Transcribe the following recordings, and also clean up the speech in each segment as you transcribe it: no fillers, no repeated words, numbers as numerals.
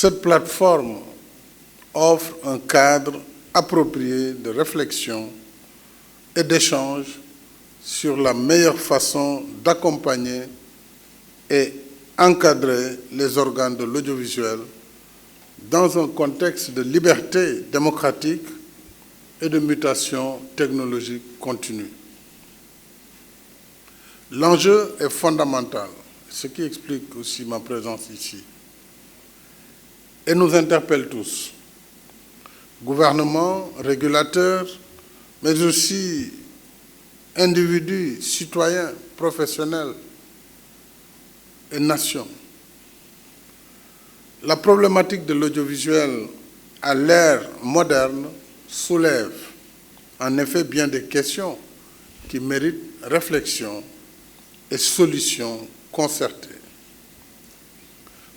Cette plateforme offre un cadre approprié de réflexion et d'échange sur la meilleure façon d'accompagner et encadrer les organes de l'audiovisuel dans un contexte de liberté démocratique et de mutation technologique continue. L'enjeu est fondamental, ce qui explique aussi ma présence ici, et nous interpelle tous, gouvernement, régulateurs, mais aussi individus, citoyens, professionnels et nations. La problématique de l'audiovisuel à l'ère moderne soulève en effet bien des questions qui méritent réflexion et solutions concertées.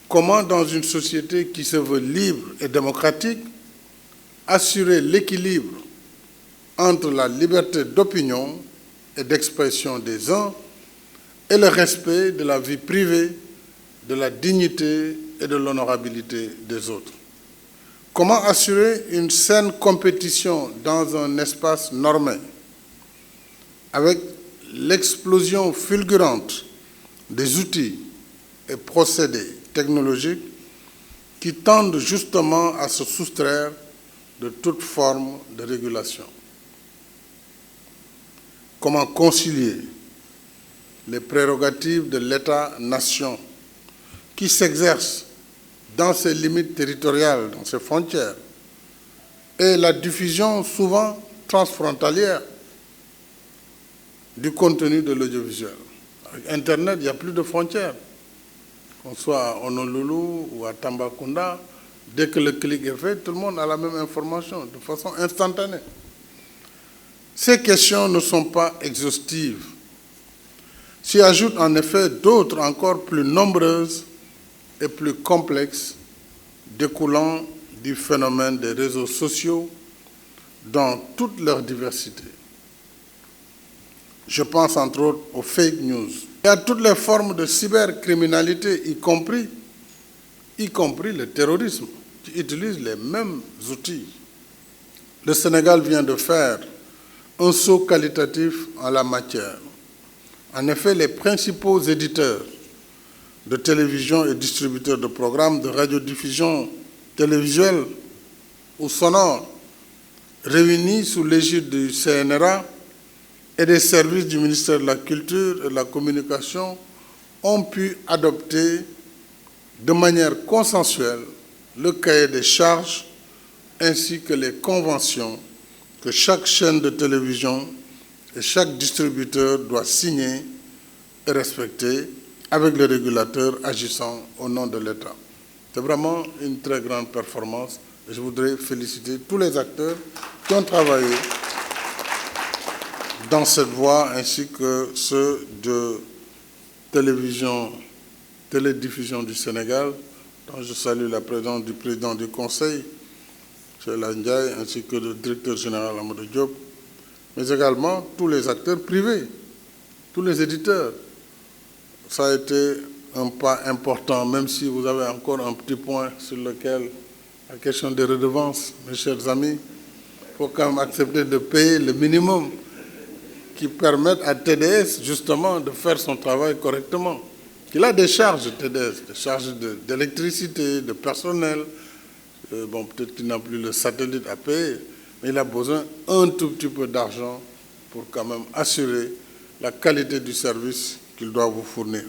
Comment, dans une société qui se veut libre et démocratique, assurer l'équilibre entre la liberté d'opinion et d'expression des uns et le respect de la vie privée, de la dignité et de l'honorabilité des autres? Comment assurer une saine compétition dans un espace normé avec l'explosion fulgurante des outils et procédés technologiques qui tendent justement à se soustraire de toute forme de régulation? Comment concilier les prérogatives de l'État-nation qui s'exercent dans ses limites territoriales, dans ses frontières, et la diffusion souvent transfrontalière du contenu de l'audiovisuel? Avec Internet, il n'y a plus de frontières. Qu'on soit à Honolulu ou à Tambacounda, dès que le clic est fait, tout le monde a la même information, de façon instantanée. Ces questions ne sont pas exhaustives. S'y ajoutent en effet d'autres encore plus nombreuses et plus complexes, découlant du phénomène des réseaux sociaux dans toute leur diversité. Je pense entre autres aux fake news et à toutes les formes de cybercriminalité, y compris le terrorisme, qui utilisent les mêmes outils. Le Sénégal vient de faire un saut qualitatif en la matière. En effet, les principaux éditeurs de télévision et distributeurs de programmes de radiodiffusion télévisuelle ou sonore, réunis sous l'égide du CNRA et des services du ministère de la Culture et de la Communication, ont pu adopter de manière consensuelle le cahier des charges ainsi que les conventions que chaque chaîne de télévision et chaque distributeur doit signer et respecter avec le régulateur agissant au nom de l'État. C'est vraiment une très grande performance et je voudrais féliciter tous les acteurs qui ont travaillé dans cette voie ainsi que ceux de télédiffusion du Sénégal, dont je salue la présence du président du Conseil, M. Ndiaye, ainsi que le directeur général Amadou Diop, mais également tous les acteurs privés, tous les éditeurs. Ça a été un pas important, même si vous avez encore un petit point sur lequel la question des redevances, mes chers amis, il faut quand même accepter de payer le minimum qui permette à TDS justement de faire son travail correctement. Il a des charges, TDS, des charges d'électricité, de personnel. Bon, peut-être qu'il n'a plus le satellite à payer, mais il a besoin un tout petit peu d'argent pour quand même assurer la qualité du service qu'il doit vous fournir.